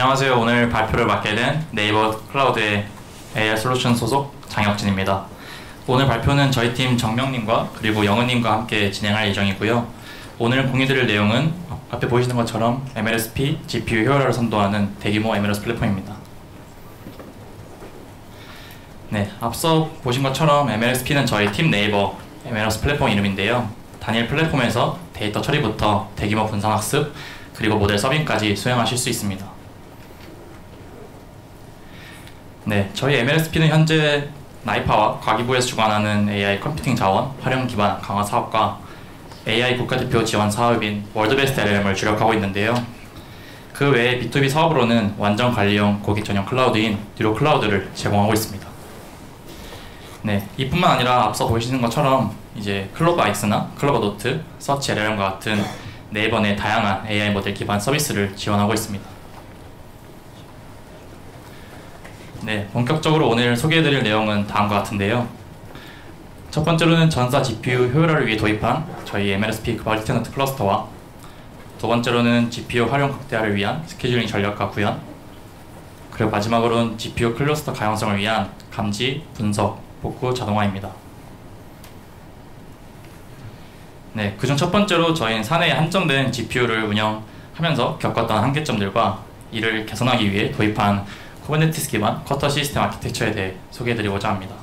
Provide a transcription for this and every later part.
안녕하세요. 오늘 발표를 맡게 된 네이버 클라우드의 AI 솔루션 소속 장혁진입니다. 오늘 발표는 저희 팀 정명님과 그리고 영은님과 함께 진행할 예정이고요. 오늘 공유드릴 내용은 앞에 보시는 것처럼 MLSP, GPU 효율화를 선도하는 대규모 MLS 플랫폼입니다. 네, 앞서 보신 것처럼 MLSP는 저희 팀 네이버 MLS 플랫폼 이름인데요. 단일 플랫폼에서 데이터 처리부터 대규모 분산 학습, 그리고 모델 서빙까지 수행하실 수 있습니다. 네, 저희 MLSP는 현재 나이파와 과기부에서 주관하는 AI 컴퓨팅 자원 활용 기반 강화 사업과 AI 국가대표 지원 사업인 월드베스트 LLM을 주력하고 있는데요. 그 외에 B2B 사업으로는 완전 관리형 고객 전용 클라우드인 듀로 클라우드를 제공하고 있습니다. 네, 이뿐만 아니라 앞서 보시는 것처럼 이제 클로버 X나 클로버 노트, 서치 LLM과 같은 네이버 내 다양한 AI 모델 기반 서비스를 지원하고 있습니다. 네, 본격적으로 오늘 소개해드릴 내용은 다음과 같은데요. 첫 번째로는 전사 GPU 효율화를 위해 도입한 저희 MLSP 멀티테넌트 클러스터와 두 번째로는 GPU 활용 극대화를 위한 스케줄링 전략과 구현, 그리고 마지막으로는 GPU 클러스터 가용성을 위한 감지, 분석, 복구 자동화입니다. 네, 그중 첫 번째로 저희는 사내에 한정된 GPU를 운영하면서 겪었던 한계점들과 이를 개선하기 위해 도입한 쿠버네티스 기반 쿼터 시스템 아키텍처에 대해 소개해드리고자 합니다.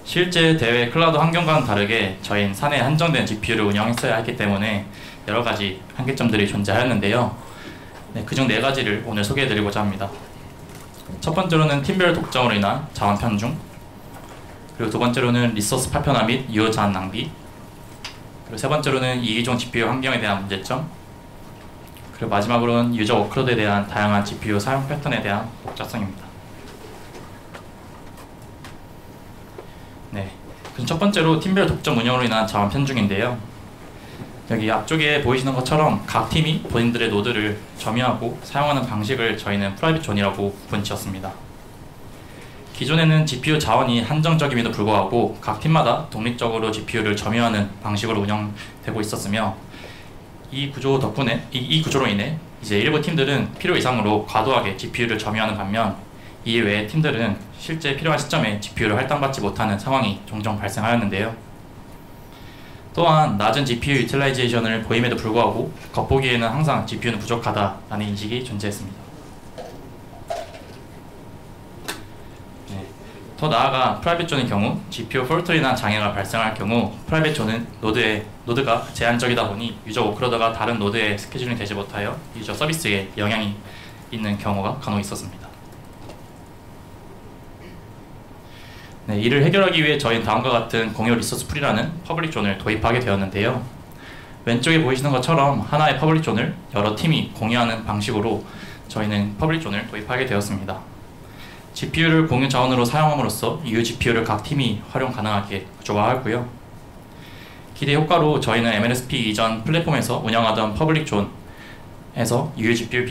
실제 대외 클라우드 환경과는 다르게 저희는 사내에 한정된 GPU를 운영했어야 했기 때문에 여러 가지 한계점들이 존재하였는데요. 네, 그중 4가지를 오늘 소개해드리고자 합니다. 첫 번째로는 팀별 독점으로 인한 자원 편중, 그리고 두 번째로는 리소스 파편화 및 유효 자원 낭비, 그리고 세 번째로는 이기종 GPU 환경에 대한 문제점, 그리고 마지막으로는 유저 워크로드에 대한 다양한 GPU 사용 패턴에 대한 복잡성입니다. 네, 그럼 첫 번째로 팀별 독점 운영으로 인한 자원 편중인데요. 여기 앞쪽에 보이시는 것처럼 각 팀이 본인들의 노드를 점유하고 사용하는 방식을 저희는 프라이빗 존이라고 부분지었습니다. 기존에는 GPU 자원이 한정적임에도 불구하고 각 팀마다 독립적으로 GPU를 점유하는 방식으로 운영되고 있었으며 이 구조로 인해 이제 일부 팀들은 필요 이상으로 과도하게 GPU를 점유하는 반면 이 외의 팀들은 실제 필요한 시점에 GPU를 할당받지 못하는 상황이 종종 발생하였는데요. 또한 낮은 GPU 유틸라이제이션을 보임에도 불구하고 겉보기에는 항상 GPU는 부족하다라는 인식이 존재했습니다. 네. 더 나아가 프라이빗 존의 경우 GPU 폴트로 인한 장애가 발생할 경우 프라이빗 존은 노드가 제한적이다 보니 유저 워크로드가 다른 노드에 스케줄링 되지 못하여 유저 서비스에 영향이 있는 경우가 간혹 있었습니다. 네, 이를 해결하기 위해 저희는 다음과 같은 공유 리소스 풀이라는 퍼블릭 존을 도입하게 되었는데요. 왼쪽에 보이시는 것처럼 하나의 퍼블릭 존을 여러 팀이 공유하는 방식으로 저희는 퍼블릭 존을 도입하게 되었습니다. GPU를 공유 자원으로 사용함으로써 이 GPU를 각 팀이 활용 가능하게 구조화하고요. 기대 효과로 저희는 MLSP 이전 플랫폼에서 운영하던 퍼블릭 존에서 유효 GPU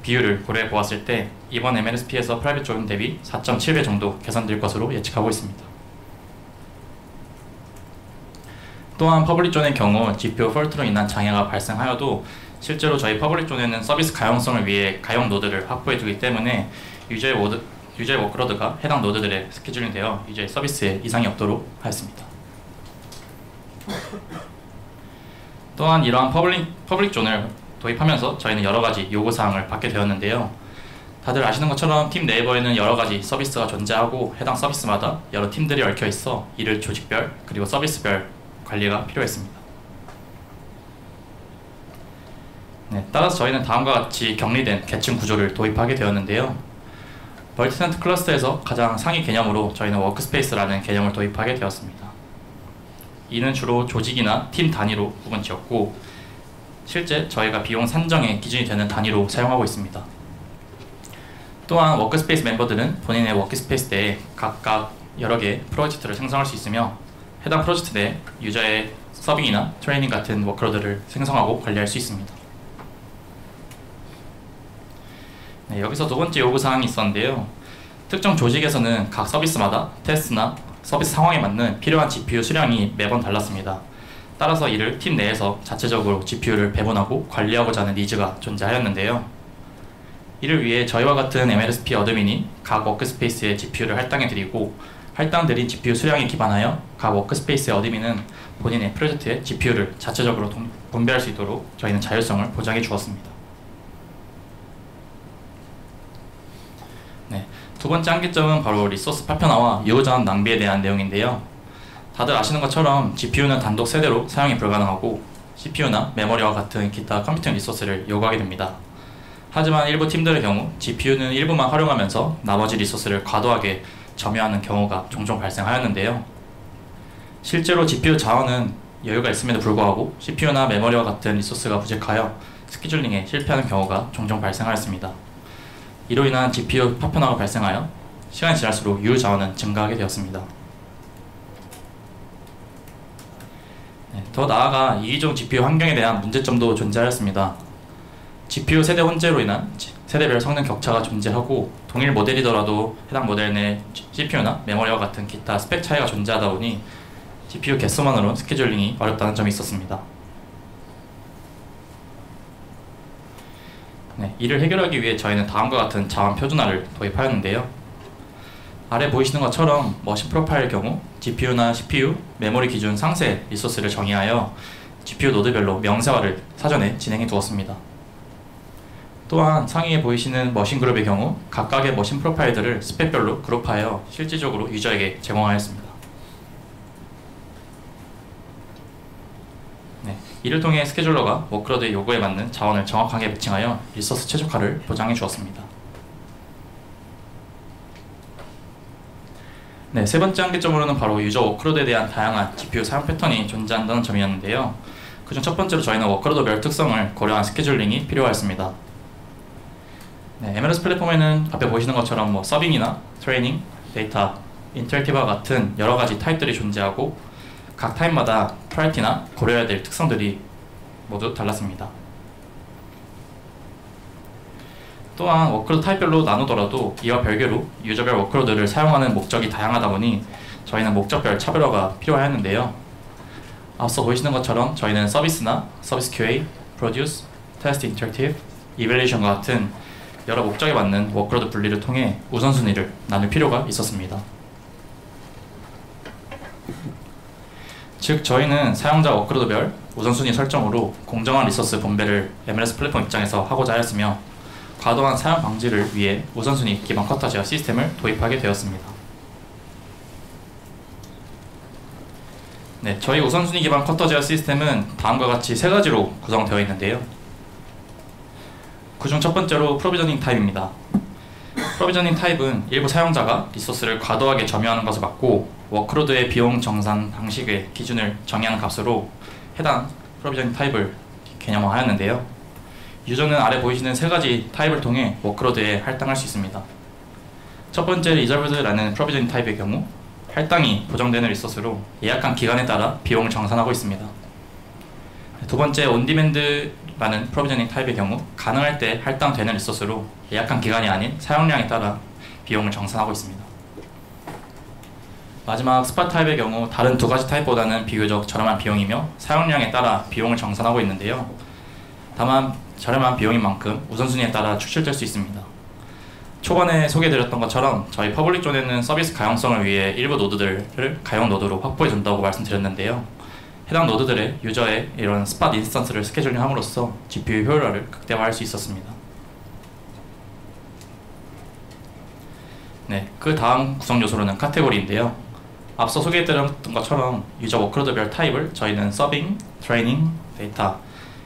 비율을 고려해 보았을 때 이번 MLSP에서 프라이빗 존 대비 4.7배 정도 개선될 것으로 예측하고 있습니다. 또한 퍼블릭 존의 경우 GPU 폴트로 인한 장애가 발생하여도 실제로 저희 퍼블릭 존에는 서비스 가용성을 위해 가용 노드를 확보해 두기 때문에 유저의 워크로드가 해당 노드들에 스케줄링 되어 유저의 서비스에 이상이 없도록 하였습니다. 또한 이러한 퍼블릭 존을 도입하면서 저희는 여러가지 요구사항을 받게 되었는데요. 다들 아시는 것처럼 팀 네이버에는 여러가지 서비스가 존재하고 해당 서비스마다 여러 팀들이 얽혀 있어 이를 조직별 그리고 서비스별 관리가 필요했습니다. 네, 따라서 저희는 다음과 같이 격리된 계층 구조를 도입하게 되었는데요. 멀티텐트 클러스터에서 가장 상위 개념으로 저희는 워크스페이스라는 개념을 도입하게 되었습니다. 이는 주로 조직이나 팀 단위로 구분지었고 실제 저희가 비용 산정의 기준이 되는 단위로 사용하고 있습니다. 또한 워크스페이스 멤버들은 본인의 워크스페이스 내에 각각 여러 개의 프로젝트를 생성할 수 있으며 해당 프로젝트 내 유저의 서빙이나 트레이닝 같은 워크로드를 생성하고 관리할 수 있습니다. 네, 여기서 두 번째 요구사항이 있었는데요. 특정 조직에서는 각 서비스마다 테스트나 서비스 상황에 맞는 필요한 GPU 수량이 매번 달랐습니다. 따라서 이를 팀 내에서 자체적으로 GPU를 배분하고 관리하고자 하는 니즈가 존재하였는데요. 이를 위해 저희와 같은 MLSP 어드민이 각 워크스페이스에 GPU를 할당해드리고 할당드린 GPU 수량에 기반하여 각 워크스페이스의 어드민은 본인의 프로젝트에 GPU를 자체적으로 분배할 수 있도록 저희는 자율성을 보장해 주었습니다. 네, 두 번째 한계점은 바로 리소스 파편화와 유효전환 낭비에 대한 내용인데요. 다들 아시는 것처럼 GPU는 단독 세대로 사용이 불가능하고 CPU나 메모리와 같은 기타 컴퓨팅 리소스를 요구하게 됩니다. 하지만 일부 팀들의 경우 GPU는 일부만 활용하면서 나머지 리소스를 과도하게 점유하는 경우가 종종 발생하였는데요. 실제로 GPU 자원은 여유가 있음에도 불구하고 CPU나 메모리와 같은 리소스가 부족하여 스케줄링에 실패하는 경우가 종종 발생하였습니다. 이로 인한 GPU 파편화가 발생하여 시간이 지날수록 유효 자원은 증가하게 되었습니다. 더 나아가 이기종 GPU 환경에 대한 문제점도 존재하였습니다. GPU 세대 혼재로 인한 세대별 성능 격차가 존재하고 동일 모델이더라도 해당 모델 내 CPU나 메모리와 같은 기타 스펙 차이가 존재하다 보니 GPU 개수만으로 스케줄링이 어렵다는 점이 있었습니다. 네, 이를 해결하기 위해 저희는 다음과 같은 자원 표준화를 도입하였는데요. 아래 보이시는 것처럼 머신 프로파일의 경우 GPU나 CPU, 메모리 기준 상세 리소스를 정의하여 GPU 노드별로 명세화를 사전에 진행해 두었습니다. 또한 상위에 보이시는 머신 그룹의 경우 각각의 머신 프로파일들을 스펙별로 그룹하여 실질적으로 유저에게 제공하였습니다. 네, 이를 통해 스케줄러가 워크로드의 요구에 맞는 자원을 정확하게 매칭하여 리소스 최적화를 보장해 주었습니다. 네, 세 번째 한계점으로는 바로 유저 워크로드에 대한 다양한 GPU 사용 패턴이 존재한다는 점이었는데요. 그중 첫 번째로 저희는 워크로드별 특성을 고려한 스케줄링이 필요하였습니다. 네, MLS 플랫폼에는 앞에 보시는 것처럼 서빙이나 트레이닝, 데이터, 인터랙티브와 같은 여러 가지 타입들이 존재하고 각 타입마다 프라이어티나 고려해야 될 특성들이 모두 달랐습니다. 또한 워크로드 타입별로 나누더라도 이와 별개로 유저별 워크로드를 사용하는 목적이 다양하다 보니 저희는 목적별 차별화가 필요하였는데요. 앞서 보이시는 것처럼 저희는 서비스나 서비스 QA, 프로듀스, 테스트 인터랙티브, 이밸리에이션과 같은 여러 목적에 맞는 워크로드 분리를 통해 우선순위를 나눌 필요가 있었습니다. 즉 저희는 사용자 워크로드별 우선순위 설정으로 공정한 리소스 분배를 MLS 플랫폼 입장에서 하고자 하였으며 과도한 사용 방지를 위해 우선순위 기반 쿼터 제어 시스템을 도입하게 되었습니다. 네, 저희 우선순위 기반 쿼터 제어 시스템은 다음과 같이 세 가지로 구성되어 있는데요. 그중 첫 번째로 프로비저닝 타입입니다. 프로비저닝 타입은 일부 사용자가 리소스를 과도하게 점유하는 것을 막고 워크로드의 비용 정산 방식의 기준을 정의하는 값으로 해당 프로비저닝 타입을 개념화하였는데요. 유저는 아래 보이시는 세 가지 타입을 통해 워크로드에 할당할 수 있습니다. 첫 번째 리저브드라는 프로비저닝 타입의 경우 할당이 보정되는 리소스로 예약한 기간에 따라 비용을 정산하고 있습니다. 두 번째 온디맨드라는 프로비저닝 타입의 경우 가능할 때 할당되는 리소스로 예약한 기간이 아닌 사용량에 따라 비용을 정산하고 있습니다. 마지막 스팟 타입의 경우 다른 두 가지 타입보다는 비교적 저렴한 비용이며 사용량에 따라 비용을 정산하고 있는데요. 다만 저렴한 비용인 만큼 우선순위에 따라 축출될 수 있습니다. 초반에 소개해드렸던 것처럼 저희 퍼블릭 존에는 서비스 가용성을 위해 일부 노드들을 가용 노드로 확보해준다고 말씀드렸는데요. 해당 노드들의 유저의 이런 스팟 인스턴스를 스케줄링함으로써 GPU 효율화를 극대화할 수 있었습니다. 네, 그 다음 구성 요소로는 카테고리인데요. 앞서 소개해드렸던 것처럼 유저 워크로드별 타입을 저희는 서빙, 트레이닝, 데이터,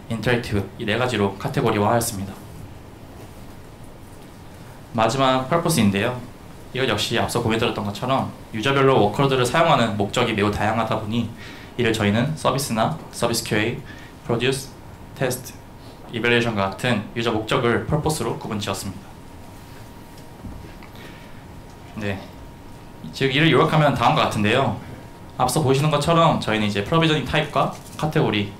인터랙티브 이 네 가지로 카테고리화하였습니다. 마지막 퍼포스인데요. 이것 역시 앞서 공유드렸던 것처럼 유저별로 워크로드를 사용하는 목적이 매우 다양하다 보니 이를 저희는 서비스나 서비스 QA, 프로듀스, 테스트, 이밸리에이션과 같은 유저 목적을 퍼포스로 구분지었습니다. 네, 즉 이를 요약하면 다음과 같은데요. 앞서 보시는 것처럼 저희는 이제 프로비저닝 타입과 카테고리,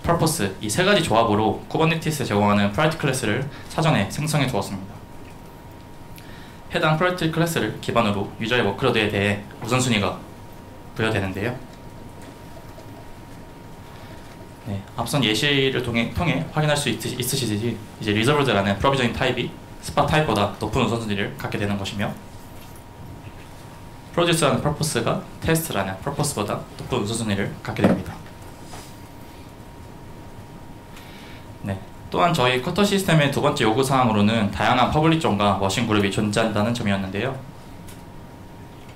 퍼포스 이 세 가지 조합으로 쿠버네티스에 제공하는 프라이어티 클래스를 사전에 생성해 두었습니다. 해당 프라이어티 클래스를 기반으로 유저의 워크로드에 대해 우선순위가 부여되는데요. 네, 앞선 예시를 통해 확인할 수 있으시듯이 이제 reserved라는 프로비저닝 타입이 스팟 타입보다 높은 우선순위를 갖게 되는 것이며 produce라는 purpose가 test라는 purpose보다 높은 우선순위를 갖게 됩니다. 네, 또한 저희 커터 시스템의 두 번째 요구사항으로는 다양한 퍼블릭 존과 머신 그룹이 존재한다는 점이었는데요.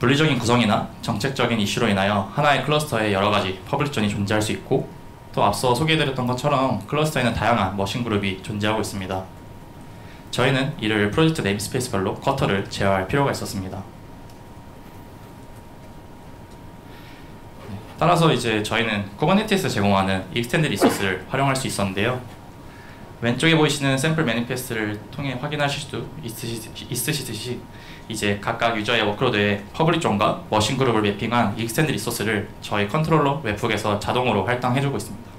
분리적인 구성이나 정책적인 이슈로 인하여 하나의 클러스터에 여러 가지 퍼블릭 존이 존재할 수 있고 또 앞서 소개해드렸던 것처럼 클러스터에는 다양한 머신 그룹이 존재하고 있습니다. 저희는 이를 프로젝트 네임스페이스별로 커터를 제어할 필요가 있었습니다. 따라서 이제 저희는 쿠버네티스에서 제공하는 익스텐드 리소스를 활용할 수 있었는데요. 왼쪽에 보이시는 샘플 매니페스트를 통해 확인하실 수 있으시듯이 이제 각각 유저의 워크로드에 퍼블릭 존과 머신 그룹을 매핑한 익스텐드 리소스를 저희 컨트롤러 웹북에서 자동으로 할당해주고 있습니다.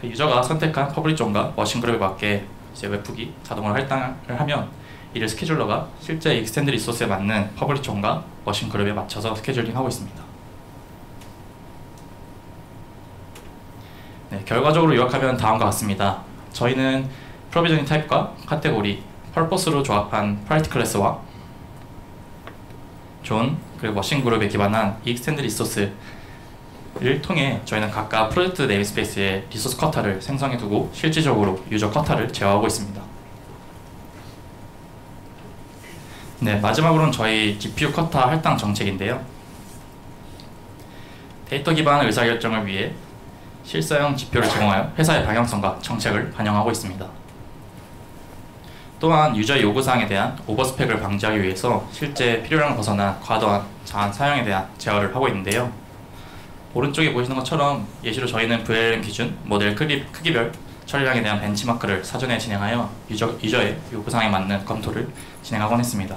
그 유저가 선택한 퍼블릭 존과 머신 그룹에 맞게 이제 웹북이 자동으로 할당을 하면 이를 스케줄러가 실제 익스텐드 리소스에 맞는 퍼블릭 존과 머신 그룹에 맞춰서 스케줄링하고 있습니다. 네, 결과적으로 요약하면 다음과 같습니다. 저희는 프로비저닝 타입과 카테고리, 펄포스로 조합한 프라이티 클래스와 존, 그리고 머신 그룹에 기반한 익스텐드 리소스를 통해 저희는 각각 프로젝트 네임스페이스에 리소스 커터를 생성해두고 실질적으로 유저 커터를 제어하고 있습니다. 네, 마지막으로는 저희 GPU 커터 할당 정책인데요. 데이터 기반 의사결정을 위해 실사용 GPU를 제공하여 회사의 방향성과 정책을 반영하고 있습니다. 또한 유저의 요구사항에 대한 오버스펙을 방지하기 위해서 실제 필요량을 벗어난 과도한 자한 사용에 대한 제어를 하고 있는데요. 오른쪽에 보시는 것처럼 예시로 저희는 VLM 기준 모델 크기별 처리량에 대한 벤치마크를 사전에 진행하여 유저의 요구사항에 맞는 검토를 진행하곤 했습니다.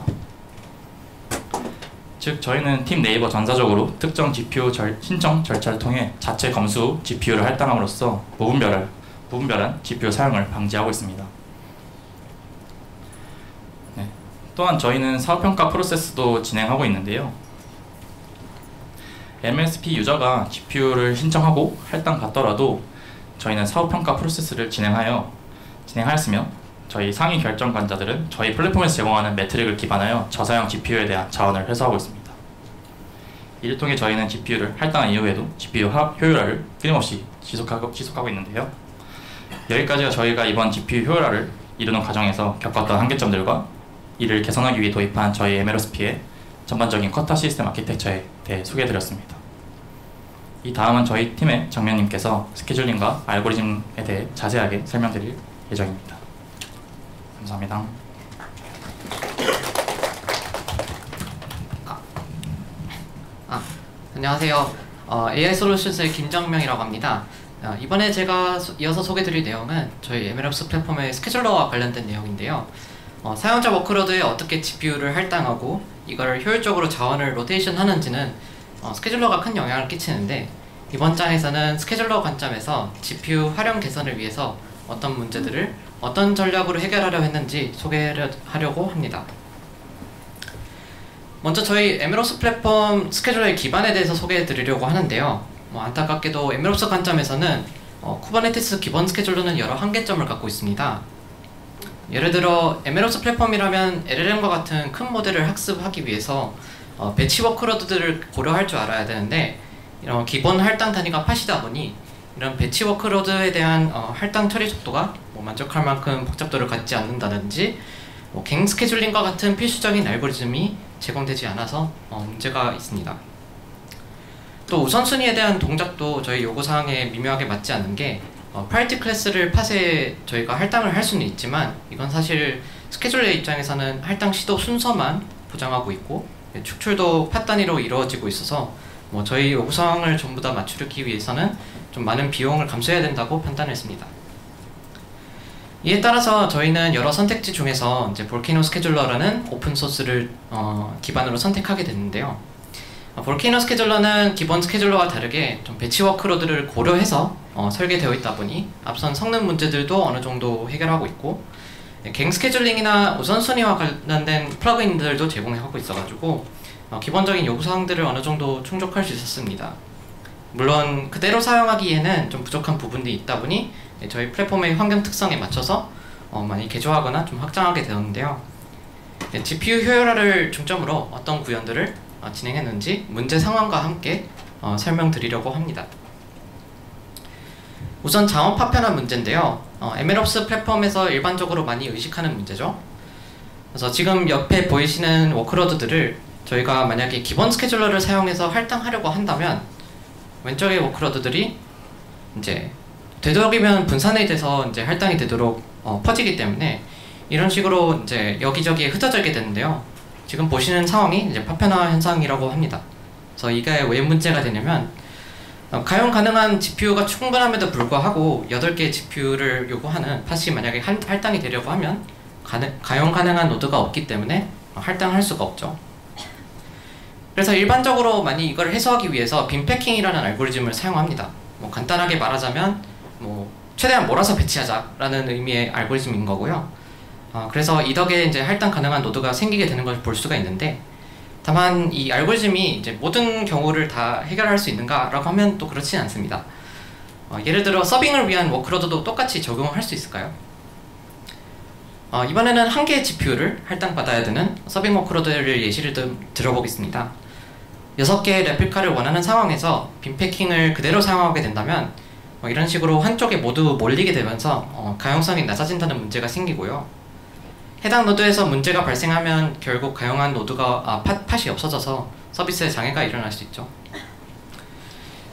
즉 저희는 팀 네이버 전사적으로 특정 GPU 신청 절차를 통해 자체 검수 GPU를 할당함으로써 무분별한 GPU 사용을 방지하고 있습니다. 네. 또한 저희는 사업평가 프로세스도 진행하고 있는데요. MSP 유저가 GPU를 신청하고 할당 받더라도 저희는 사업평가 프로세스를 진행하였으며 저희 상위 결정관자들은 저희 플랫폼에서 제공하는 매트릭을 기반하여 저사용 GPU에 대한 자원을 회수하고 있습니다. 이를 통해 저희는 GPU를 할당한 이후에도 GPU 효율화를 끊임없이 지속하고 있는데요. 여기까지가 저희가 이번 GPU 효율화를 이루는 과정에서 겪었던 한계점들과 이를 개선하기 위해 도입한 저희 MLOSP의 전반적인 커터 시스템 아키텍처에 대해 소개해드렸습니다. 이 다음은 저희 팀의 정면님께서 스케줄링과 알고리즘에 대해 자세하게 설명드릴 예정입니다. 감사합니다. 안녕하세요. AI 솔루션스의 김정명이라고 합니다. 이번에 제가 이어서 소개드릴 내용은 저희 MLOps 플랫폼의 스케줄러와 관련된 내용인데요. 사용자 워크로드에 어떻게 GPU를 할당하고 이걸 효율적으로 자원을 로테이션 하는지는 스케줄러가 큰 영향을 끼치는데, 이번 장에서는 스케줄러 관점에서 GPU 활용 개선을 위해서 어떤 문제들을 어떤 전략으로 해결하려 했는지 소개하려고 합니다. 먼저 저희 MLOps 플랫폼 스케줄러의 기반에 대해서 소개해 드리려고 하는데요. 안타깝게도 MLOps 관점에서는 쿠버네티스 기본 스케줄러는 여러 한계점을 갖고 있습니다. 예를 들어 MLOps 플랫폼이라면 LLM과 같은 큰 모델을 학습하기 위해서 배치 워크로드들을 고려할 줄 알아야 되는데, 이런 기본 할당 단위가 8이다 보니 이런 배치 워크로드에 대한 할당 처리 속도가 만족할 만큼 복잡도를 갖지 않는다든지, 갱 스케줄링과 같은 필수적인 알고리즘이 제공되지 않아서 문제가 있습니다. 또 우선순위에 대한 동작도 저희 요구사항에 미묘하게 맞지 않는 게, 프라이티 클래스를 팟에 저희가 할당을 할 수는 있지만 이건 사실 스케줄러의 입장에서는 할당 시도 순서만 보장하고 있고 축출도 팟 단위로 이루어지고 있어서 저희 요구사항을 전부 다 맞추기 위해서는 좀 많은 비용을 감수해야 된다고 판단했습니다. 이에 따라서 저희는 여러 선택지 중에서 이제 볼케이노 스케줄러라는 오픈소스를 기반으로 선택하게 됐는데요. 볼케이노 스케줄러는 기본 스케줄러와 다르게 좀 배치 워크로드를 고려해서 설계되어 있다 보니 앞선 성능 문제들도 어느 정도 해결하고 있고, 갱 스케줄링이나 우선순위와 관련된 플러그인들도 제공하고 있어가지고 기본적인 요구사항들을 어느 정도 충족할 수 있었습니다. 물론 그대로 사용하기에는 좀 부족한 부분이 있다 보니 저희 플랫폼의 환경 특성에 맞춰서 많이 개조하거나 좀 확장하게 되었는데요. GPU 효율화를 중점으로 어떤 구현들을 진행했는지 문제 상황과 함께 설명드리려고 합니다. 우선 자원 파편화 문제인데요. MLOps 플랫폼에서 일반적으로 많이 의식하는 문제죠. 그래서 지금 옆에 보이시는 워크로드들을 저희가 만약에 기본 스케줄러를 사용해서 할당하려고 한다면 왼쪽의 워크로드들이 이제 되도록이면 분산이 돼서 이제 할당이 되도록 퍼지기 때문에 이런 식으로 이제 여기저기에 흩어지게 되는데요. 지금 보시는 상황이 이제 파편화 현상이라고 합니다. 그래서 이게 왜 문제가 되냐면 가용 가능한 GPU가 충분함에도 불구하고 8개의 GPU를 요구하는 팟이 만약에 할당이 되려고 하면 가용 가능한 노드가 없기 때문에 할당할 수가 없죠. 그래서 일반적으로 많이 이걸 해소하기 위해서 빈패킹이라는 알고리즘을 사용합니다. 간단하게 말하자면 최대한 몰아서 배치하자라는 의미의 알고리즘인 거고요. 그래서 이 덕에 이제 할당 가능한 노드가 생기게 되는 걸 볼 수가 있는데, 다만 이 알고리즘이 이제 모든 경우를 다 해결할 수 있는가라고 하면 또 그렇진 않습니다. 예를 들어 서빙을 위한 워크로드도 똑같이 적용할 수 있을까요? 이번에는 한 개의 GPU를 할당받아야 되는 서빙 워크로드를 예시를 들어보겠습니다. 6개의 레플리카를 원하는 상황에서 빈패킹을 그대로 사용하게 된다면 이런 식으로 한쪽에 모두 몰리게 되면서 가용성이 낮아진다는 문제가 생기고요. 해당 노드에서 문제가 발생하면 결국 가용한 노드가 팟이 없어져서 서비스에 장애가 일어날 수 있죠.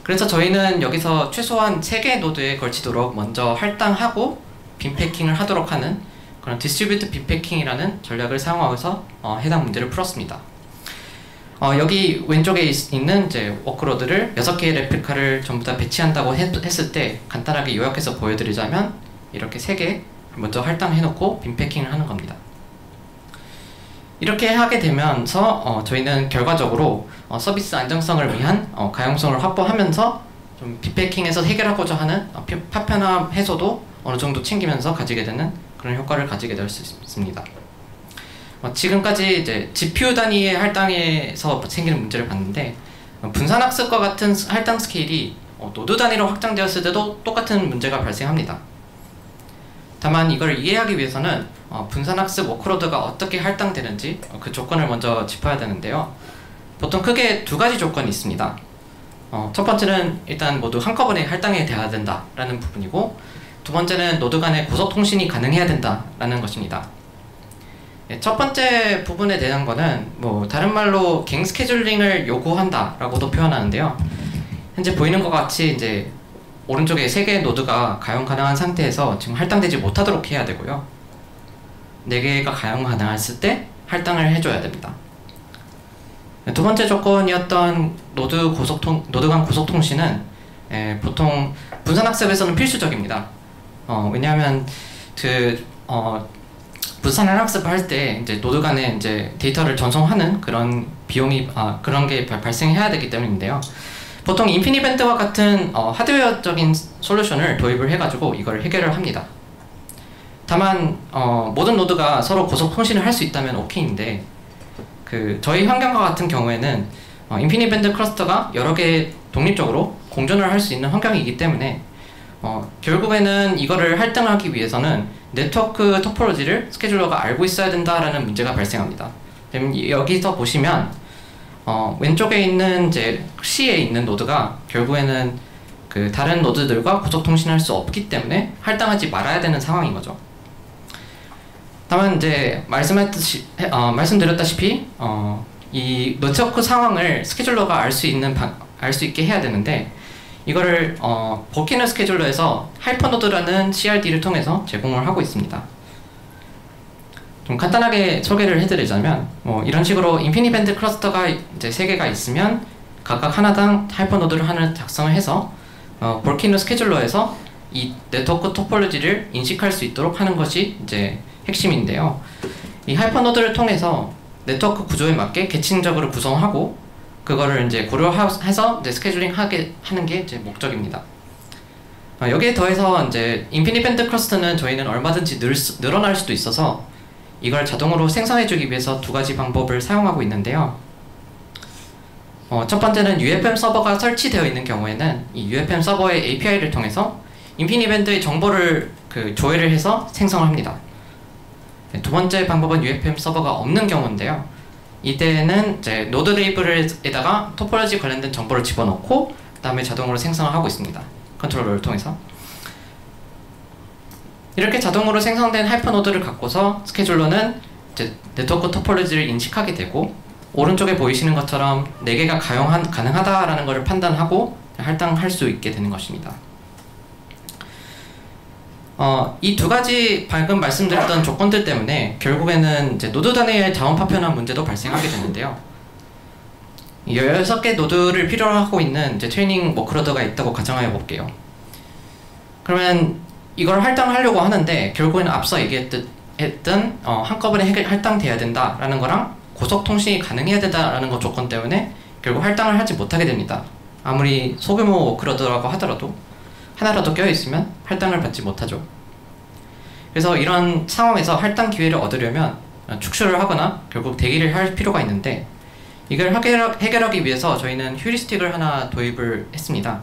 그래서 저희는 여기서 최소한 3개의 노드에 걸치도록 먼저 할당하고 빈패킹을 하도록 하는 그런 디스트리뷰트 빈패킹이라는 전략을 사용하면서 해당 문제를 풀었습니다. 여기 왼쪽에 있는 이제 워크로드를 6개의 레플리카를 전부 다 배치한다고 했을 때 간단하게 요약해서 보여드리자면 이렇게 3개 먼저 할당해놓고 빈패킹을 하는 겁니다. 이렇게 하게 되면서 저희는 결과적으로 서비스 안정성을 위한 가용성을 확보하면서 좀 빈패킹에서 해결하고자 하는 파편화 해소도 어느 정도 챙기면서 가지게 되는 그런 효과를 가지게 될 수 있습니다. 지금까지 이제 GPU 단위의 할당에서 생기는 문제를 봤는데, 분산학습과 같은 할당 스케일이 노드 단위로 확장되었을 때도 똑같은 문제가 발생합니다. 다만 이걸 이해하기 위해서는 분산학습 워크로드가 어떻게 할당되는지 그 조건을 먼저 짚어야 되는데요. 보통 크게 2가지 조건이 있습니다. 첫 번째는 일단 모두 한꺼번에 할당이 돼야 된다라는 부분이고, 두 번째는 노드 간의 고속통신이 가능해야 된다라는 것입니다. 첫 번째 부분에 대한 거는 다른 말로 갱 스케줄링을 요구한다라고도 표현하는데요. 현재 보이는 것 같이 이제 오른쪽에 3개의 노드가 가용 가능한 상태에서 지금 할당되지 못하도록 해야 되고요. 4개가 가용 가능했을 때 할당을 해줘야 됩니다. 두 번째 조건이었던 노드 간 고속통신은 보통 분산학습에서는 필수적입니다. 왜냐하면 분산을 학습할 때 이제 노드 간에 이제 데이터를 전송하는 그런 비용이 그런 게 발생해야 되기 때문인데요. 보통 인피니밴드와 같은 하드웨어적인 솔루션을 도입을 해가지고 이걸 해결을 합니다. 다만 모든 노드가 서로 고속 통신을 할 수 있다면 오케이인데, 저희 환경과 같은 경우에는 인피니밴드 클러스터가 여러 개 독립적으로 공존을 할 수 있는 환경이기 때문에 결국에는 이거를 할당하기 위해서는 네트워크 토포로지를 스케줄러가 알고 있어야 된다라는 문제가 발생합니다. 여기서 보시면 왼쪽에 있는 이제 C에 있는 노드가 결국에는 다른 노드들과 고속 통신할 수 없기 때문에 할당하지 말아야 되는 상황인 거죠. 다만 이제 말씀드렸다시피 이 네트워크 상황을 스케줄러가 알 수 있게 해야 되는데, 이거를 버키너 스케줄러에서 하이퍼노드라는 CRD를 통해서 제공을 하고 있습니다. 좀 간단하게 소개를 해드리자면 이런 식으로 인피니밴드 클러스터가 이제 3개가 있으면 각각 하나당 하이퍼노드를 하나 작성을 해서 버키너 스케줄러에서 이 네트워크 토폴로지를 인식할 수 있도록 하는 것이 이제 핵심인데요. 이 하이퍼노드를 통해서 네트워크 구조에 맞게 계층적으로 구성하고 그거를 이제 고려해서 이제 스케줄링 하는 게 이제 목적입니다. 여기에 더해서 이제 인피니밴드 클러스터는 저희는 얼마든지 늘어날 수도 있어서 이걸 자동으로 생성해주기 위해서 2가지 방법을 사용하고 있는데요. 첫 번째는 UFM 서버가 설치되어 있는 경우에는 이 UFM 서버의 API를 통해서 인피니밴드의 정보를 조회를 해서 생성을 합니다. 두 번째 방법은 UFM 서버가 없는 경우인데요. 이때는 이제 노드 레이블에다가 토폴로지 관련된 정보를 집어넣고 그 다음에 자동으로 생성을 하고 있습니다. 컨트롤러를 통해서. 이렇게 자동으로 생성된 하이퍼노드를 갖고서 스케줄러는 이제 네트워크 토폴로지를 인식하게 되고 오른쪽에 보이시는 것처럼 4개가 가능하다라는 것을 판단하고 할당할 수 있게 되는 것입니다. 이 두 가지 방금 말씀드렸던 조건들 때문에 결국에는 이제 노드 단위의 자원 파편화 문제도 발생하게 되는데요. 16개 노드를 필요로 하고 있는 이제 트레이닝 워크로드가 있다고 가정해 볼게요. 그러면 이걸 할당하려고 하는데 결국에는 앞서 얘기했던 한꺼번에 할당돼야 된다라는 거랑 고속 통신이 가능해야 된다라는 것 조건 때문에 결국 할당을 하지 못하게 됩니다. 아무리 소규모 워크로드라고 하더라도 하나라도 껴있으면 할당을 받지 못하죠. 그래서 이런 상황에서 할당 기회를 얻으려면 축출을 하거나 결국 대기를 할 필요가 있는데 이걸 해결하기 위해서 저희는 휴리스틱을 하나 도입을 했습니다.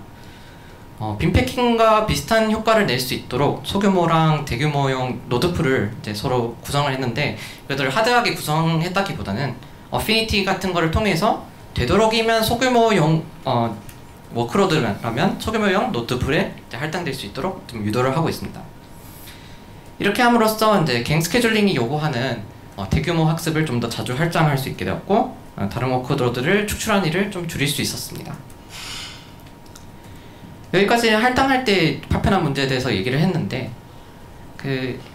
빈패킹과 비슷한 효과를 낼 수 있도록 소규모랑 대규모용 노드풀을 이제 서로 구성을 했는데 이것들을 하드하게 구성했다기보다는 어피니티 같은 거를 통해서 되도록이면 소규모용 워크로드라면 소규모용 노드풀에 할당될 수 있도록 좀 유도를 하고 있습니다. 이렇게 함으로써 이제 갱 스케줄링이 요구하는 대규모 학습을 좀 더 자주 할당할 수 있게 되었고 다른 워크로드를 축출하는 일을 좀 줄일 수 있었습니다. 여기까지 할당할 때 파편화 문제에 대해서 얘기를 했는데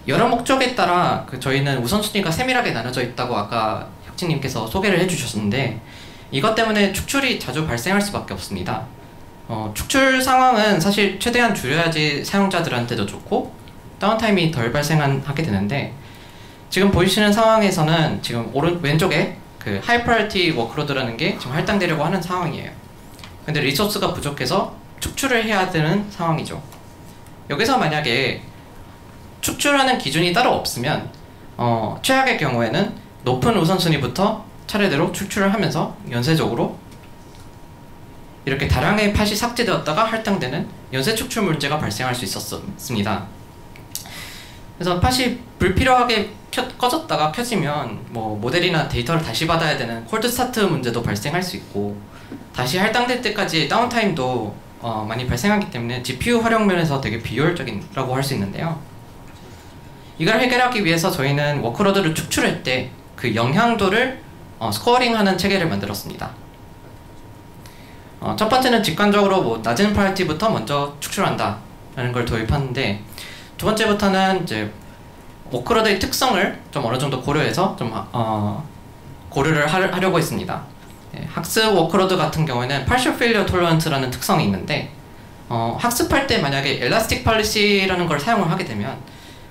여러 목적에 따라 저희는 우선순위가 세밀하게 나눠져 있다고 아까 혁진님께서 소개를 해주셨는데 이것 때문에 축출이 자주 발생할 수밖에 없습니다. 축출 상황은 사실 최대한 줄여야지 사용자들한테도 좋고 다운타임이 덜 발생하게 되는데 지금 보이시는 상황에서는 지금 왼쪽에 하이 프라이어티 워크로드라는 게 지금 할당되려고 하는 상황이에요. 근데 리소스가 부족해서 축출을 해야 되는 상황이죠. 여기서 만약에 축출하는 기준이 따로 없으면 최악의 경우에는 높은 우선순위부터 차례대로 축출을 하면서 연쇄적으로 이렇게 다량의 팟이 삭제되었다가 할당되는 연쇄 축출 문제가 발생할 수 있었습니다. 그래서 팟이 불필요하게 꺼졌다가 켜지면 모델이나 데이터를 다시 받아야 되는 콜드 스타트 문제도 발생할 수 있고 다시 할당될 때까지 다운타임도 많이 발생하기 때문에 GPU 활용 면에서 되게 비효율적이라고 할 수 있는데요. 이걸 해결하기 위해서 저희는 워크로드를 축출할 때 그 영향도를 스코어링하는 체계를 만들었습니다. 첫 번째는 직관적으로 낮은 프라이어티부터 먼저 축출한다 라는 걸 도입하는데 두 번째부터는 이제 워크로드의 특성을 좀 어느 정도 고려해서 좀 고려를 하려고 했습니다. 학습 워크로드 같은 경우에는 partial failure tolerance라는 특성이 있는데 학습할 때 만약에 elastic policy라는 걸 사용을 하게 되면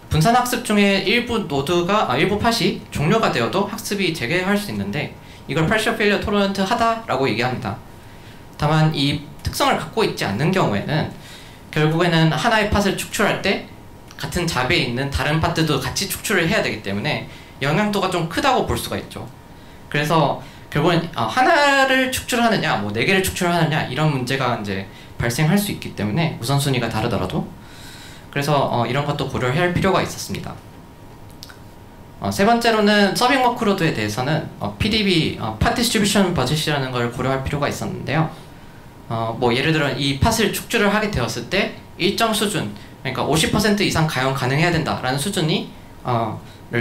분산 학습 중에 일부 팟이 종료가 되어도 학습이 재개할 수 있는데 이걸 partial failure tolerant 하다라고 얘기합니다. 다만 이 특성을 갖고 있지 않는 경우에는 결국에는 하나의 팟을 축출할 때 같은 잡에 있는 다른 팟들도 같이 축출을 해야 되기 때문에 영향도가 좀 크다고 볼 수가 있죠. 그래서 결국엔 하나를 축출하느냐, 4개를 축출하느냐 이런 문제가 이제 발생할 수 있기 때문에 우선순위가 다르더라도 그래서 이런 것도 고려해야 할 필요가 있었습니다. 세 번째로는 서빙 워크로드에 대해서는 PDB, 팟 디스트리뷰션 버짓이라는 걸 고려할 필요가 있었는데요. 예를 들어 이 팟을 축출을 하게 되었을 때 일정 수준, 그러니까 50% 이상 가용 가능해야 된다라는 수준이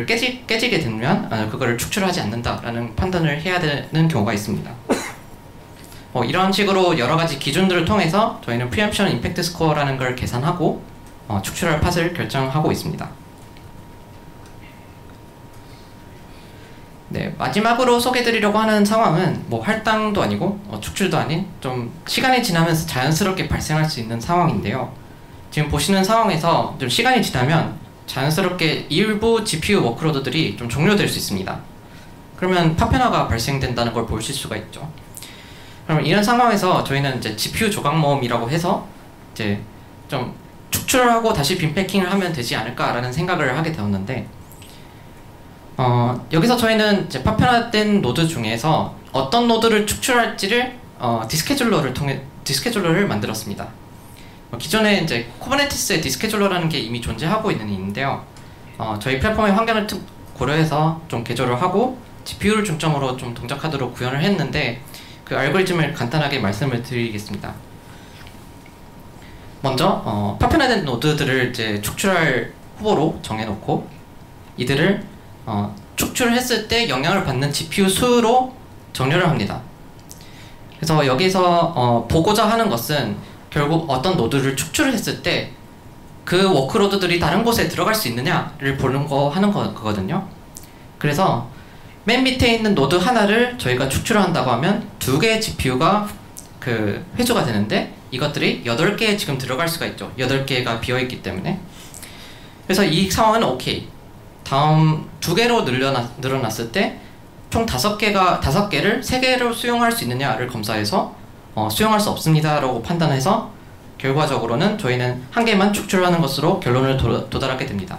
깨지게 되면 그거를 축출하지 않는다라는 판단을 해야 되는 경우가 있습니다. 이런 식으로 여러 가지 기준들을 통해서 저희는 프리엠션 임팩트 스코어라는 걸 계산하고 축출할 팟을 결정하고 있습니다. 네, 마지막으로 소개해드리려고 하는 상황은 할당도 아니고 축출도 아닌 좀 시간이 지나면서 자연스럽게 발생할 수 있는 상황인데요. 지금 보시는 상황에서 좀 시간이 지나면 자연스럽게 일부 GPU 워크로드들이 좀 종료될 수 있습니다. 그러면 파편화가 발생된다는 걸 보실 수가 있죠. 그럼 이런 상황에서 저희는 이제 GPU 조각 모음이라고 해서 이제 좀 축출을 하고 다시 빈패킹을 하면 되지 않을까라는 생각을 하게 되었는데 여기서 저희는 이제 파편화된 노드 중에서 어떤 노드를 축출할지를 디스케줄러를 만들었습니다. 기존에 이제 쿠버네티스에 디스케줄러라는 게 이미 존재하고 있는데요. 저희 플랫폼의 환경을 고려해서 좀 개조를 하고 GPU를 중점으로 좀 동작하도록 구현을 했는데 그 알고리즘을 간단하게 말씀을 드리겠습니다. 먼저 파편화된 노드들을 이제 축출할 후보로 정해놓고 이들을 축출을 했을 때 영향을 받는 GPU 수로 정렬을 합니다. 그래서 여기서 보고자 하는 것은 결국 어떤 노드를 축출을 했을 때 그 워크로드들이 다른 곳에 들어갈 수 있느냐를 보는 하는 거거든요. 그래서 맨 밑에 있는 노드 하나를 저희가 축출을 한다고 하면 2개의 GPU가 그 회수가 되는데 이것들이 8개에 지금 들어갈 수가 있죠. 8개가 비어있기 때문에. 그래서 이 상황은 오케이. 다음 2개로 늘어났을 때 총 5개를 3개로 수용할 수 있느냐를 검사해서 수용할 수 없습니다 라고 판단해서 결과적으로는 저희는 1개만 축출하는 것으로 결론을 도달하게 됩니다.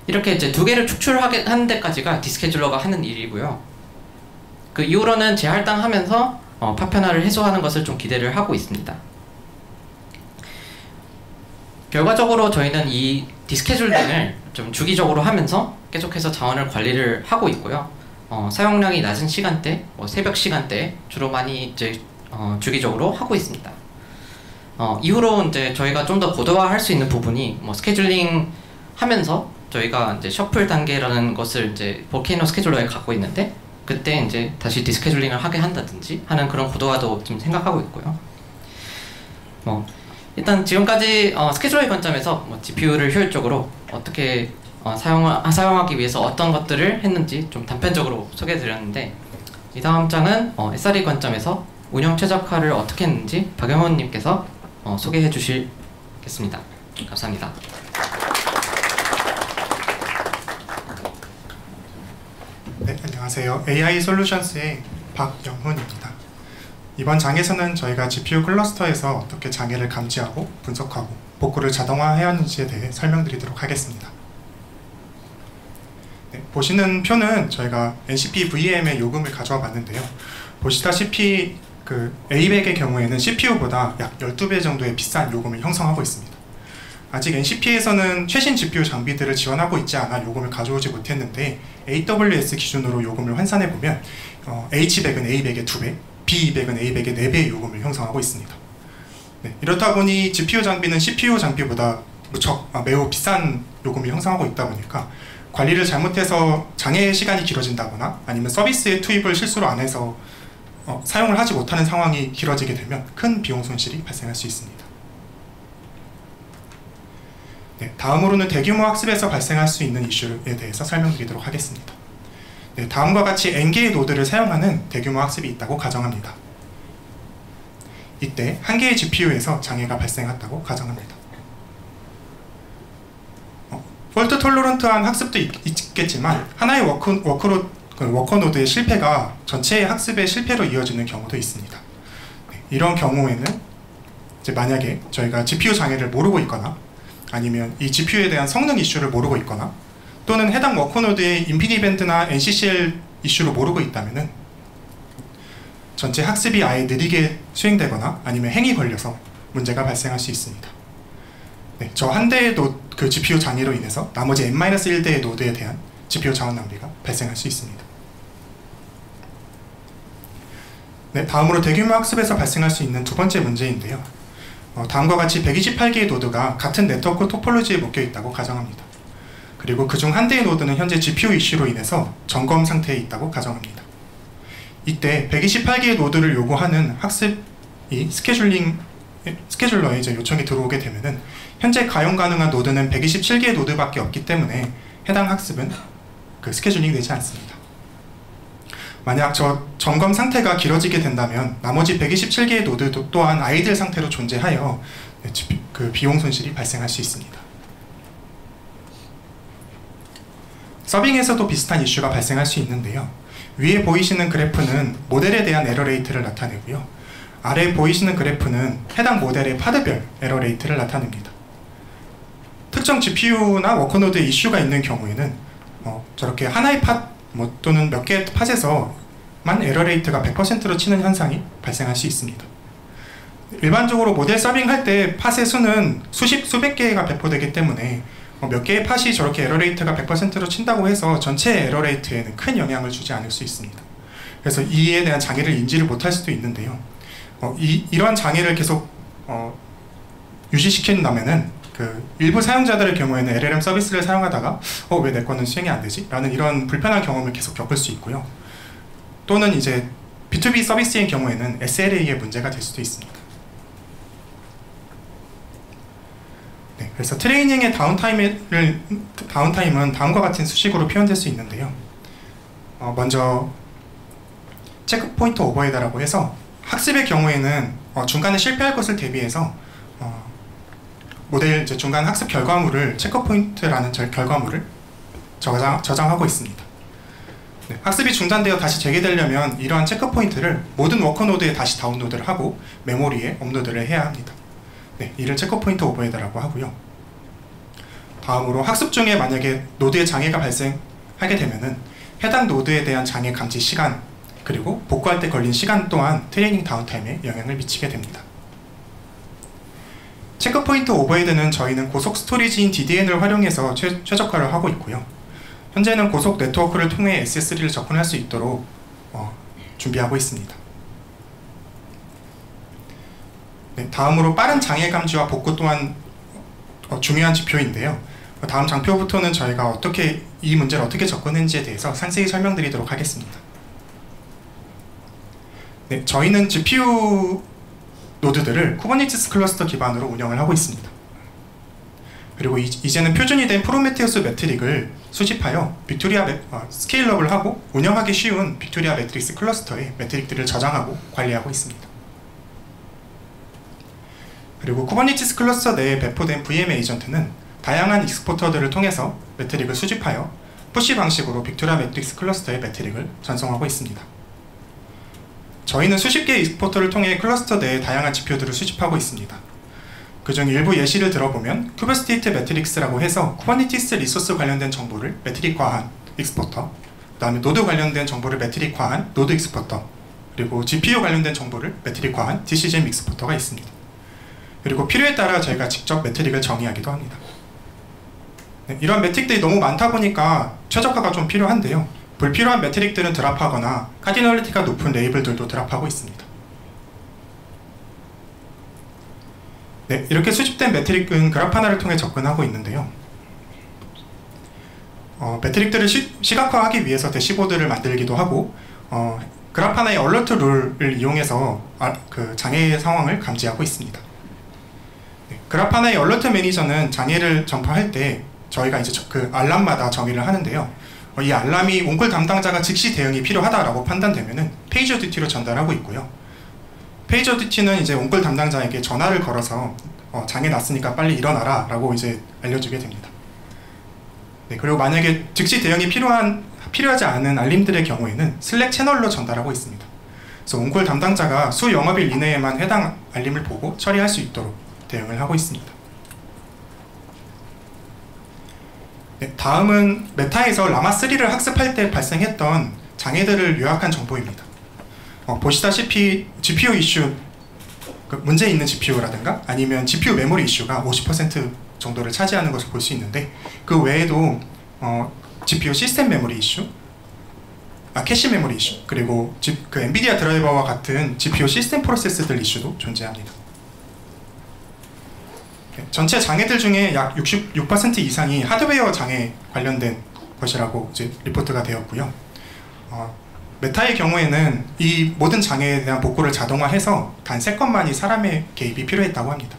이렇게 이제 2개를 축출하는 데까지가 디스케줄러가 하는 일이고요. 그 이후로는 재할당하면서 파편화를 해소하는 것을 좀 기대를 하고 있습니다. 결과적으로 저희는 이 디스케줄링을 좀 주기적으로 하면서 계속해서 자원을 관리를 하고 있고요. 사용량이 낮은 시간대, 새벽 시간대 주로 많이 이제 주기적으로 하고 있습니다. 이후로 이제 저희가 좀 더 고도화할 수 있는 부분이 스케줄링 하면서 저희가 이제 셔플 단계라는 것을 이제 볼케이노 스케줄러에 갖고 있는데 그때 이제 다시 디스케줄링을 하게 한다든지 하는 그런 고도화도 좀 생각하고 있고요. 일단 지금까지 스케줄러의 관점에서 GPU를 효율적으로 어떻게 사용하기 위해서 어떤 것들을 했는지 좀 단편적으로 소개해드렸는데 이 다음 장은 SRE 관점에서 운영 최적화를 어떻게 했는지 박영훈님께서 소개해 주시겠습니다. 감사합니다. 네, 안녕하세요. AI 솔루션스의 박영훈입니다. 이번 장에서는 저희가 GPU 클러스터에서 어떻게 장애를 감지하고 분석하고 복구를 자동화해야 하는지에 대해 설명드리도록 하겠습니다. 네, 보시는 표는 저희가 NCP VM의 요금을 가져와 봤는데요. 보시다시피 그 A100의 경우에는 CPU보다 약 12배 정도의 비싼 요금을 형성하고 있습니다. 아직 NCP에서는 최신 GPU 장비들을 지원하고 있지 않아 요금을 가져오지 못했는데 AWS 기준으로 요금을 환산해보면 H100은 A100의 2배, B200은 A100의 4배의 요금을 형성하고 있습니다. 네, 이렇다 보니 GPU 장비는 CPU 장비보다 매우 비싼 요금을 형성하고 있다 보니까 관리를 잘못해서 장애 시간이 길어진다거나 아니면 서비스의 투입을 실수로 안 해서 사용을 하지 못하는 상황이 길어지게 되면 큰 비용 손실이 발생할 수 있습니다. 네, 다음으로는 대규모 학습에서 발생할 수 있는 이슈에 대해서 설명드리도록 하겠습니다. 네, 다음과 같이 N개의 노드를 사용하는 대규모 학습이 있다고 가정합니다. 이때 한 개의 GPU에서 장애가 발생했다고 가정합니다. 폴트 톨러런트한 학습도 있겠지만 하나의 워커 노드의 실패가 전체의 학습의 실패로 이어지는 경우도 있습니다. 네, 이런 경우에는 이제 만약에 저희가 GPU 장애를 모르고 있거나 아니면 이 GPU에 대한 성능 이슈를 모르고 있거나 또는 해당 워커노드의 인피니밴드나 NCCL 이슈를 모르고 있다면 전체 학습이 아예 느리게 수행되거나 아니면 행이 걸려서 문제가 발생할 수 있습니다. 네, 저 한 대의 그 GPU 장애로 인해서 나머지 N-1대의 노드에 대한 GPU 자원 낭비가 발생할 수 있습니다. 네, 다음으로 대규모 학습에서 발생할 수 있는 두 번째 문제인데요. 다음과 같이 128개의 노드가 같은 네트워크 토폴로지에 묶여 있다고 가정합니다. 그리고 그중 한 대의 노드는 현재 GPU 이슈로 인해서 점검 상태에 있다고 가정합니다. 이때 128개의 노드를 요구하는 학습이 스케줄러에 이제 요청이 들어오게 되면은 현재 가용 가능한 노드는 127개의 노드밖에 없기 때문에 해당 학습은 스케줄링 되지 않습니다. 만약 저 점검 상태가 길어지게 된다면 나머지 127개의 노드도 또한 아이들 상태로 존재하여 그 비용 손실이 발생할 수 있습니다. 서빙에서도 비슷한 이슈가 발생할 수 있는데요. 위에 보이시는 그래프는 모델에 대한 에러 레이트를 나타내고요. 아래 보이시는 그래프는 해당 모델의 파드별 에러 레이트를 나타냅니다. 특정 GPU나 워커노드에 이슈가 있는 경우에는 저렇게 하나의 팟 또는 몇 개의 팟에서만 때만 에러 레이트가 100%로 치는 현상이 발생할 수 있습니다. 일반적으로 모델 서빙할 때 팟의 수는 수백 개가 배포되기 때문에 몇 개의 팟이 저렇게 에러 레이트가 100%로 친다고 해서 전체 에러 레이트에는 큰 영향을 주지 않을 수 있습니다. 그래서 이에 대한 장애를 인지를 못할 수도 있는데요. 이러한 장애를 계속 유지시킨다면은 일부 사용자들의 경우에는 LLM 서비스를 사용하다가 왜 내 거는 수행이 안 되지? 라는 이런 불편한 경험을 계속 겪을 수 있고요. 또는 이제 B2B 서비스인 경우에는 SLA의 문제가 될 수도 있습니다. 네, 그래서 트레이닝의 다운타임은 다음과 같은 수식으로 표현될 수 있는데요. 먼저 체크포인트 오버헤드라고 해서 학습의 경우에는 중간에 실패할 것을 대비해서 모델 중간 학습 결과물을 체크포인트라는 결과물을 저장하고 있습니다. 네, 학습이 중단되어 다시 재개되려면 이러한 체크포인트를 모든 워커노드에 다시 다운로드를 하고 메모리에 업로드를 해야 합니다. 네, 이를 체크포인트 오버헤드라고 하고요. 다음으로 학습 중에 만약에 노드에 장애가 발생하게 되면은 해당 노드에 대한 장애 감지 시간 그리고 복구할 때 걸린 시간 또한 트레이닝 다운타임에 영향을 미치게 됩니다. 체크포인트 오버헤드는 저희는 고속 스토리지인 DDN을 활용해서 최적화를 하고 있고요. 현재는 고속 네트워크를 통해 SS3를 접근할 수 있도록 준비하고 있습니다. 네, 다음으로 빠른 장애 감지와 복구 또한 중요한 지표인데요. 다음 장표부터는 저희가 이 문제를 어떻게 접근했는지에 대해서 상세히 설명드리도록 하겠습니다. 네, 저희는 GPU 노드들을 쿠버네티스 클러스터 기반으로 운영을 하고 있습니다. 그리고 이제는 표준이 된 프로메테우스 매트릭을 수집하여 스케일업을 하고 운영하기 쉬운 빅토리아 매트릭스 클러스터에 매트릭들을 저장하고 관리하고 있습니다. 그리고 쿠버네티스 클러스터 내에 배포된 VM 에이전트는 다양한 익스포터들을 통해서 매트릭을 수집하여 푸시 방식으로 빅토리아 매트릭스 클러스터의 매트릭을 전송하고 있습니다. 저희는 수십 개의 익스포터를 통해 클러스터 내에 다양한 지표들을 수집하고 있습니다. 그중 일부 예시를 들어보면 큐버스테이트 매트릭스라고 해서 쿠버네티스 리소스 관련된 정보를 매트릭화한 익스포터, 그 다음에 노드 관련된 정보를 매트릭화한 노드 익스포터, 그리고 GPU 관련된 정보를 매트릭화한 DCGM 익스포터가 있습니다. 그리고 필요에 따라 저희가 직접 매트릭을 정의하기도 합니다. 네, 이런 매트릭들이 너무 많다 보니까 최적화가 좀 필요한데요. 불필요한 매트릭들은 드랍하거나 카디널리티가 높은 레이블들도 드랍하고 있습니다. 네, 이렇게 수집된 매트릭은 그래프 하나를 통해 접근하고 있는데요. 매트릭들을 시각화하기 위해서 대시보드를 만들기도 하고 그래프 하나의 얼러트 룰을 이용해서 장애 상황을 감지하고 있습니다. 네, 그래프 하나의 얼러트 매니저는 장애를 전파할 때 저희가 이제 알람마다 정의를 하는데요. 이 알람이 온콜 담당자가 즉시 대응이 필요하다라고 판단되면은 페이저 듀티로 전달하고 있고요. 페이저 듀티는 이제 온콜 담당자에게 전화를 걸어서 장애 났으니까 빨리 일어나라 라고 이제 알려주게 됩니다. 네, 그리고 만약에 즉시 대응이 필요하지 않은 알림들의 경우에는 슬랙 채널로 전달하고 있습니다. 그래서 온콜 담당자가 수 영업일 이내에만 해당 알림을 보고 처리할 수 있도록 대응을 하고 있습니다. 네, 다음은 메타에서 라마3를 학습할 때 발생했던 장애들을 요약한 정보입니다. 보시다시피 GPU 이슈, 문제 있는 GPU라든가 아니면 GPU 메모리 이슈가 50% 정도를 차지하는 것을 볼 수 있는데 그 외에도 GPU 시스템 메모리 이슈, 캐시 메모리 이슈, 그리고 엔비디아 드라이버와 같은 GPU 시스템 프로세스들 이슈도 존재합니다. 전체 장애들 중에 약 66% 이상이 하드웨어 장애 관련된 것이라고 이제 리포트가 되었고요. 메타의 경우에는 이 모든 장애에 대한 복구를 자동화해서 단 3건만이 사람의 개입이 필요했다고 합니다.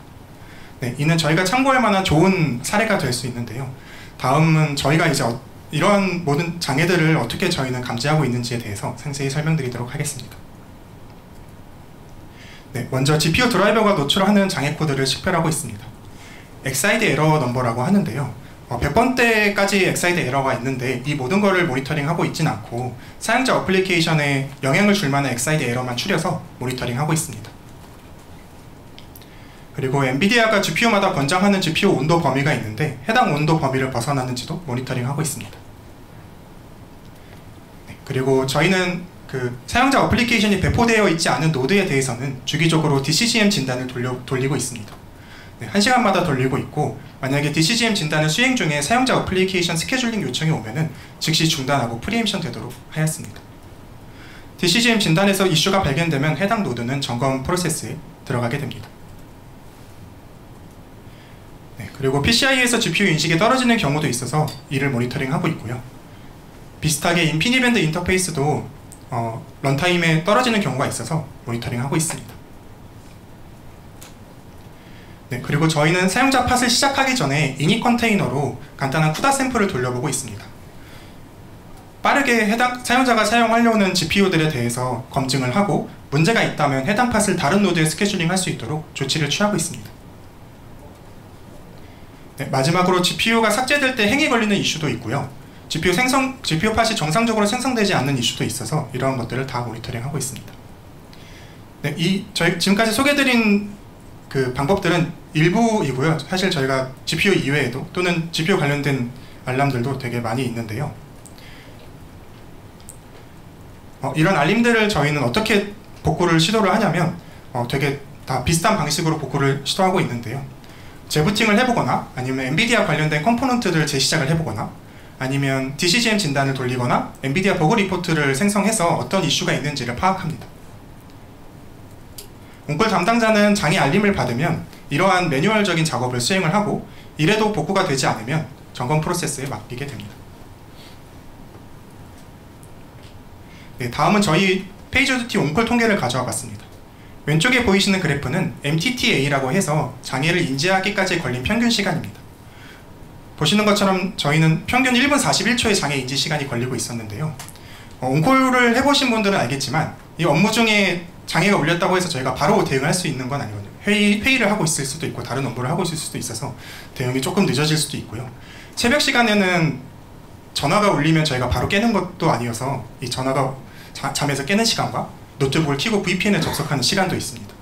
네, 이는 저희가 참고할 만한 좋은 사례가 될 수 있는데요. 다음은 저희가 이제 이러한 모든 장애들을 어떻게 저희는 감지하고 있는지에 대해서 상세히 설명드리도록 하겠습니다. 네, 먼저 GPU 드라이버가 노출하는 장애 코드를 식별하고 있습니다. 엑사이드 에러 넘버라고 하는데요. 100번대까지 엑사이드 에러가 있는데 이 모든 거를 모니터링하고 있진 않고 사용자 어플리케이션에 영향을 줄 만한 엑사이드 에러만 추려서 모니터링하고 있습니다. 그리고 엔비디아가 GPU마다 권장하는 GPU 온도 범위가 있는데 해당 온도 범위를 벗어나는지도 모니터링하고 있습니다. 네, 그리고 저희는 그 사용자 어플리케이션이 배포되어 있지 않은 노드에 대해서는 주기적으로 DCGM 진단을 돌리고 있습니다. 네, 1시간마다 돌리고 있고, 만약에 DCGM 진단을 수행 중에 사용자 어플리케이션 스케줄링 요청이 오면은 즉시 중단하고 프리엠션 되도록 하였습니다. DCGM 진단에서 이슈가 발견되면 해당 노드는 점검 프로세스에 들어가게 됩니다. 네, 그리고 PCI에서 GPU 인식이 떨어지는 경우도 있어서 이를 모니터링하고 있고요. 비슷하게 인피니밴드 인터페이스도 런타임에 떨어지는 경우가 있어서 모니터링하고 있습니다. 네, 그리고 저희는 사용자 팟을 시작하기 전에 이닛 컨테이너로 간단한 쿠다 샘플을 돌려보고 있습니다. 빠르게 해당 사용자가 사용하려는 GPU들에 대해서 검증을 하고 문제가 있다면 해당 팟을 다른 노드에 스케줄링 할 수 있도록 조치를 취하고 있습니다. 네, 마지막으로 GPU가 삭제될 때 행이 걸리는 이슈도 있고요. GPU 팟이 정상적으로 생성되지 않는 이슈도 있어서 이러한 것들을 다 모니터링하고 있습니다. 네, 지금까지 소개드린 그 방법들은 일부이고요. 사실 저희가 GPU 이외에도 또는 GPU 관련된 알람들도 되게 많이 있는데요. 이런 알림들을 저희는 어떻게 복구를 시도를 하냐면 되게 다 비슷한 방식으로 복구를 시도하고 있는데요. 재부팅을 해보거나 아니면 엔비디아 관련된 컴포넌트를 재시작을 해보거나 아니면 DCGM 진단을 돌리거나 엔비디아 버그 리포트를 생성해서 어떤 이슈가 있는지를 파악합니다. 온콜 담당자는 장애 알림을 받으면 이러한 매뉴얼적인 작업을 수행을 하고 이래도 복구가 되지 않으면 점검 프로세스에 맡기게 됩니다. 네, 다음은 저희 페이지듀티 온콜 통계를 가져와 봤습니다. 왼쪽에 보이시는 그래프는 MTTA라고 해서 장애를 인지하기까지 걸린 평균 시간입니다. 보시는 것처럼 저희는 평균 1분 41초의 장애 인지 시간이 걸리고 있었는데요. 온콜을 해보신 분들은 알겠지만 이 업무 중에 장애가 울렸다고 해서 저희가 바로 대응할 수 있는 건 아니거든요. 회의를 하고 있을 수도 있고 다른 업무를 하고 있을 수도 있어서 대응이 조금 늦어질 수도 있고요. 새벽 시간에는 전화가 울리면 저희가 바로 깨는 것도 아니어서 이 전화가 잠에서 깨는 시간과 노트북을 켜고 VPN에 접속하는 시간도 있습니다.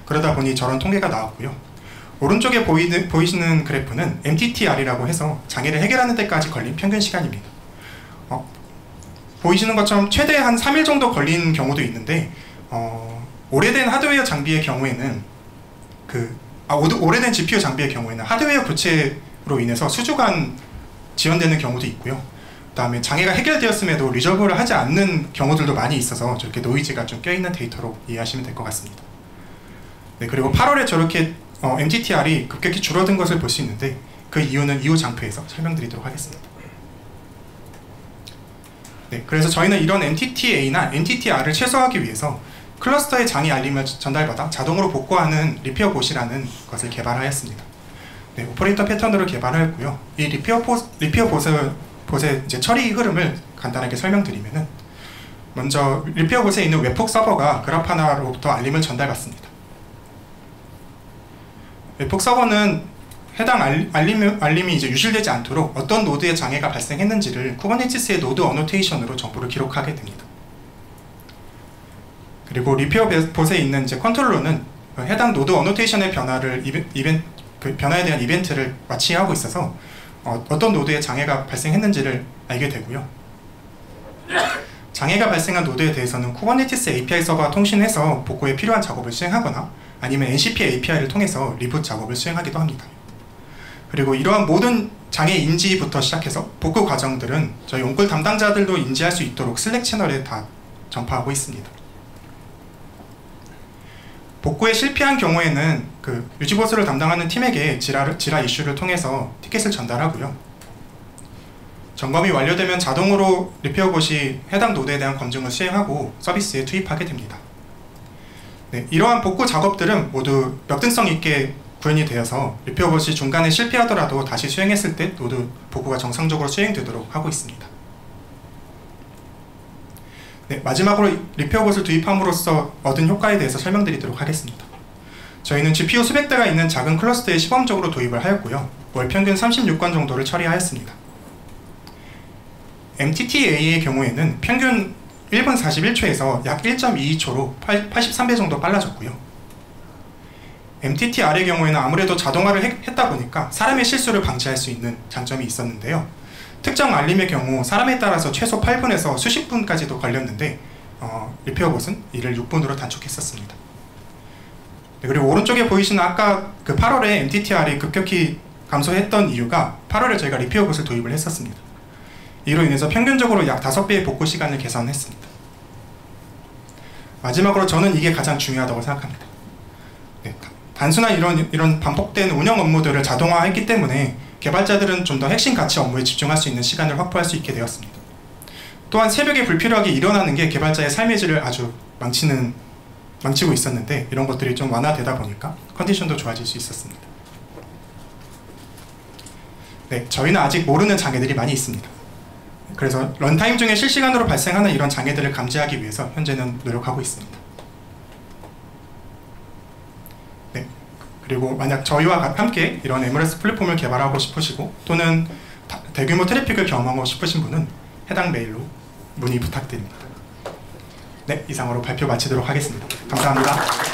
그러다 보니 저런 통계가 나왔고요. 오른쪽에 보이시는 그래프는 MTTR이라고 해서 장애를 해결하는 데까지 걸린 평균 시간입니다. 보이시는 것처럼 최대 한 3일 정도 걸린 경우도 있는데 오래된 하드웨어 장비의 경우에는 오래된 GPU 장비의 경우에는 하드웨어 교체로 인해서 수주간 지연되는 경우도 있고요. 그 다음에 장애가 해결되었음에도 리저브를 하지 않는 경우들도 많이 있어서 저렇게 노이즈가 좀 껴있는 데이터로 이해하시면 될 것 같습니다. 네, 그리고 8월에 저렇게 MTTR이 급격히 줄어든 것을 볼 수 있는데 그 이유는 이후 장표에서 설명드리도록 하겠습니다. 네, 그래서 저희는 이런 MTTA나 MTTR을 최소화하기 위해서 클러스터의 장애 알림을 전달받아 자동으로 복구하는 리페어 봇이라는 것을 개발하였습니다. 네, 오퍼레이터 패턴으로 개발하였고요. 이 리페어 봇의 이제 처리 흐름을 간단하게 설명드리면은 먼저 리페어 봇에 있는 웹폭 서버가 그라파나로부터 알림을 전달받습니다. 웹폭 서버는 해당 알림이 이제 유실되지 않도록 어떤 노드에 장애가 발생했는지를 쿠버네티스의 노드 어노테이션으로 정보를 기록하게 됩니다. 그리고 리페어 봇에 있는 이제 컨트롤러는 해당 노드 어노테이션의 변화에 대한 이벤트를 와치하고 있어서 어떤 노드에 장애가 발생했는지를 알게 되고요. 장애가 발생한 노드에 대해서는 쿠버네티스 API 서버와 통신해서 복구에 필요한 작업을 수행하거나 아니면 NCP API를 통해서 리부트 작업을 수행하기도 합니다. 그리고 이러한 모든 장애 인지부터 시작해서 복구 과정들은 저희 온콜 담당자들도 인지할 수 있도록 슬랙 채널에 다 전파하고 있습니다. 복구에 실패한 경우에는 그 유지보수를 담당하는 팀에게 지라 이슈를 통해서 티켓을 전달하고요. 점검이 완료되면 자동으로 리페어봇이 해당 노드에 대한 검증을 수행하고 서비스에 투입하게 됩니다. 네, 이러한 복구 작업들은 모두 역등성 있게 구현이 되어서 리페어봇이 중간에 실패하더라도 다시 수행했을 때 노드 복구가 정상적으로 수행되도록 하고 있습니다. 네, 마지막으로 리페어봇을 도입함으로써 얻은 효과에 대해서 설명드리도록 하겠습니다. 저희는 GPU 수백 대가 있는 작은 클러스터에 시범적으로 도입을 하였고요. 월 평균 36건 정도를 처리하였습니다. MTTA의 경우에는 평균 1분 41초에서 약 1.22초로 83배 정도 빨라졌고요. MTTR의 경우에는 아무래도 자동화를 했다 보니까 사람의 실수를 방지할 수 있는 장점이 있었는데요. 특정 알림의 경우 사람에 따라서 최소 8분에서 수십 분까지도 걸렸는데 리페어봇은 이를 6분으로 단축했었습니다. 네, 그리고 오른쪽에 보이시는 아까 그 8월에 MTTR이 급격히 감소했던 이유가 8월에 저희가 리페어봇을 도입을 했었습니다. 이로 인해서 평균적으로 약 5배의 복구 시간을 개선했습니다. 마지막으로 저는 이게 가장 중요하다고 생각합니다. 네, 단순한 이런 반복된 운영 업무들을 자동화했기 때문에 개발자들은 좀 더 핵심 가치 업무에 집중할 수 있는 시간을 확보할 수 있게 되었습니다. 또한 새벽에 불필요하게 일어나는 게 개발자의 삶의 질을 아주 망치고 있었는데 이런 것들이 좀 완화되다 보니까 컨디션도 좋아질 수 있었습니다. 네, 저희는 아직 모르는 장애들이 많이 있습니다. 그래서 런타임 중에 실시간으로 발생하는 이런 장애들을 감지하기 위해서 현재는 노력하고 있습니다. 네, 그리고 만약 저희와 함께 이런 MLS 플랫폼을 개발하고 싶으시고 또는 대규모 트래픽을 경험하고 싶으신 분은 해당 메일로 문의 부탁드립니다. 네, 이상으로 발표 마치도록 하겠습니다. 감사합니다.